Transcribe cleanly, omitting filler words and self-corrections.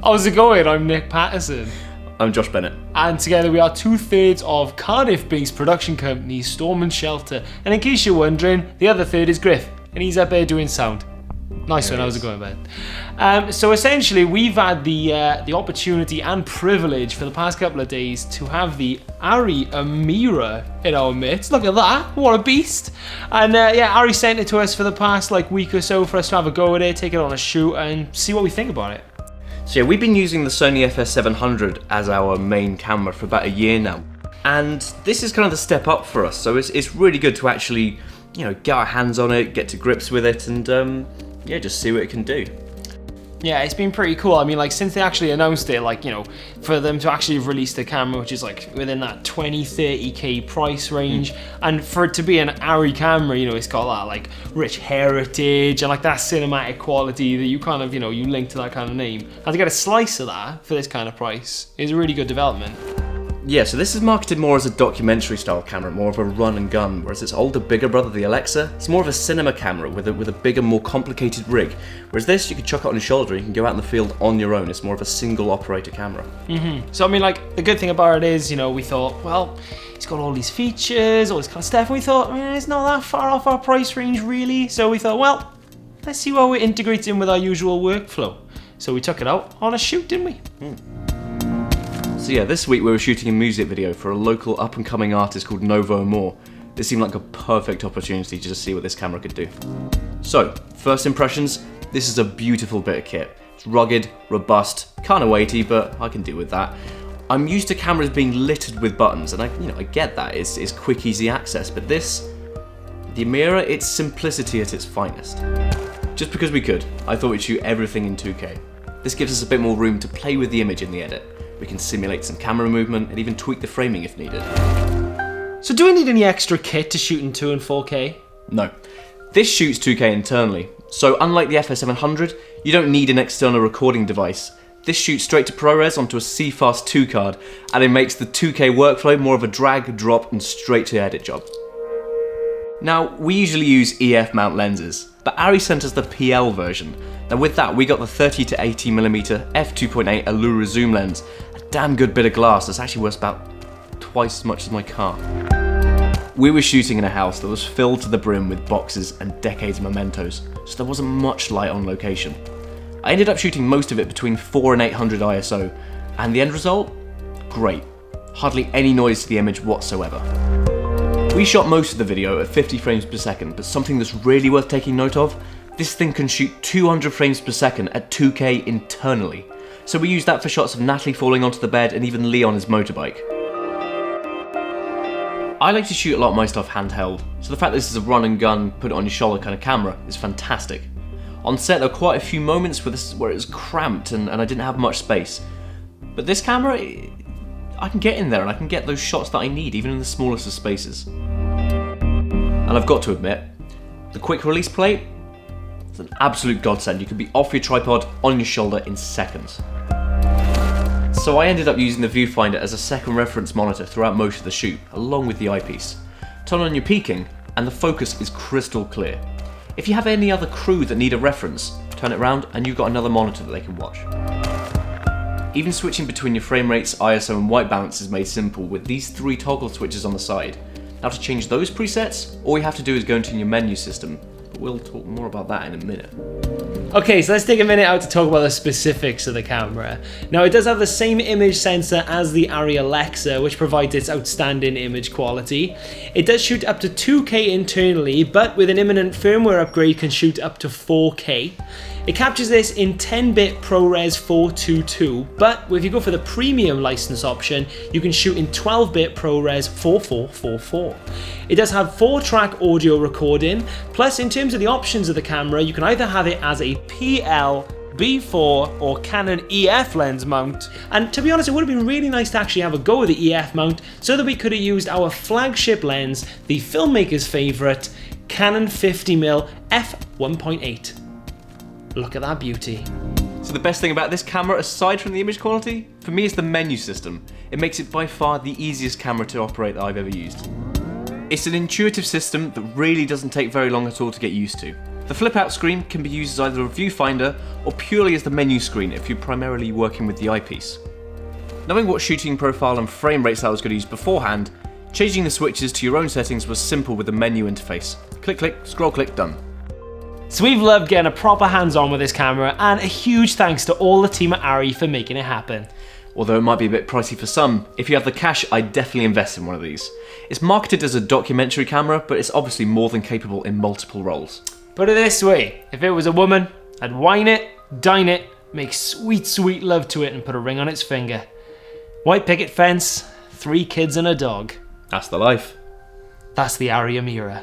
How's it going? I'm Nick Patterson. I'm Josh Bennett. And together we are 2/3 of Cardiff-based production company Storm+Shelter. And in case you're wondering, the other third is Griff, and he's up there doing sound. Nice one, how's it going, man? So essentially, we've had the opportunity and privilege for the past couple of days to have the ARRI AMIRA in our midst. Look at that, what a beast! And ARRI sent it to us for the past week or so for us to have a go at it, take it on a shoot, and see what we think about it. So yeah, we've been using the Sony FS700 as our main camera for about a year now, and this is kind of the step up for us. So it's really good to actually, get our hands on it, get to grips with it, and just see what it can do. Yeah, it's been pretty cool. I mean, since they actually announced it, for them to actually release the camera, which is within that 20-30k price range, and for it to be an ARRI camera, it's got that rich heritage and that cinematic quality that you kind of, you link to that kind of name. And to get a slice of that for this kind of price is a really good development. Yeah, so this is marketed more as a documentary style camera, more of a run and gun, whereas its older, bigger brother, the Alexa, it's more of a cinema camera with a bigger, more complicated rig. Whereas this, you can chuck it on your shoulder and you can go out in the field on your own. It's more of a single operator camera. So I mean, the good thing about it is, we thought, well, it's got all these features, all this kind of stuff, and we thought, it's not that far off our price range, really. So we thought, well, let's see how it integrates in with our usual workflow. So we took it out on a shoot, didn't we? So yeah, this week we were shooting a music video for a local up-and-coming artist called Novo, Amor. It seemed like a perfect opportunity to just see what this camera could do. So, first impressions, this is a beautiful bit of kit. It's rugged, robust, kind of weighty, but I can deal with that. I'm used to cameras being littered with buttons, and I get that, it's quick, easy access, but this, the AMIRA, it's simplicity at its finest. Just because we could, I thought we'd shoot everything in 2K. This gives us a bit more room to play with the image in the edit. We can simulate some camera movement and even tweak the framing if needed. So do we need any extra kit to shoot in 2 and 4K? No. This shoots 2K internally, so unlike the FS700, you don't need an external recording device. This shoots straight to ProRes onto a CFast 2 card, and it makes the 2K workflow more of a drag, drop, and straight to edit job. Now, we usually use EF mount lenses, but ARRI sent us the PL version. Now with that, we got the 30-80mm f2.8 Allura zoom lens, a damn good bit of glass that's actually worth about twice as much as my car. We were shooting in a house that was filled to the brim with boxes and decades of mementos, so there wasn't much light on location. I ended up shooting most of it between 4 and 800 ISO, and the end result? Great. Hardly any noise to the image whatsoever. We shot most of the video at 50 frames per second, but something that's really worth taking note of, this thing can shoot 200 frames per second at 2K internally. So we used that for shots of Natalie falling onto the bed and even Lee on his motorbike. I like to shoot a lot of my stuff handheld, so the fact that this is a run and gun, put it on your shoulder kind of camera is fantastic. On set there were quite a few moments where it was cramped and I didn't have much space. But this camera, I can get in there and I can get those shots that I need even in the smallest of spaces. And I've got to admit, the quick release plate, it's an absolute godsend. You can be off your tripod, on your shoulder in seconds. So I ended up using the viewfinder as a second reference monitor throughout most of the shoot, along with the eyepiece. Turn on your peaking, and the focus is crystal clear. If you have any other crew that need a reference, turn it around and you've got another monitor that they can watch. Even switching between your frame rates, ISO and white balance is made simple with these 3 toggle switches on the side. Now to change those presets, all you have to do is go into your menu system, but we'll talk more about that in a minute. Okay, so let's take a minute out to talk about the specifics of the camera. Now it does have the same image sensor as the ARRI Alexa, which provides its outstanding image quality. It does shoot up to 2K internally, but with an imminent firmware upgrade can shoot up to 4K. It captures this in 10-bit ProRes 422, but if you go for the premium license option, you can shoot in 12-bit ProRes 4444. It does have 4-track audio recording, plus in terms of the options of the camera, you can either have it as a PL, B4 or Canon EF lens mount, and to be honest it would have been really nice to actually have a go with the EF mount so that we could have used our flagship lens, the filmmaker's favourite, Canon 50mm f1.8. Look at that beauty. So the best thing about this camera, aside from the image quality, for me is the menu system. It makes it by far the easiest camera to operate that I've ever used. It's an intuitive system that really doesn't take very long at all to get used to. The flip-out screen can be used as either a viewfinder or purely as the menu screen if you're primarily working with the eyepiece. Knowing what shooting profile and frame rates I was going to use beforehand, changing the switches to your own settings was simple with the menu interface. Click, click, scroll, click, done. So we've loved getting a proper hands-on with this camera, and a huge thanks to all the team at ARRI for making it happen. Although it might be a bit pricey for some, if you have the cash, I'd definitely invest in one of these. It's marketed as a documentary camera, but it's obviously more than capable in multiple roles. Put it this way, if it was a woman, I'd wine it, dine it, make sweet, sweet love to it and put a ring on its finger. White picket fence, 3 kids and a dog. That's the life. That's the ARRI AMIRA.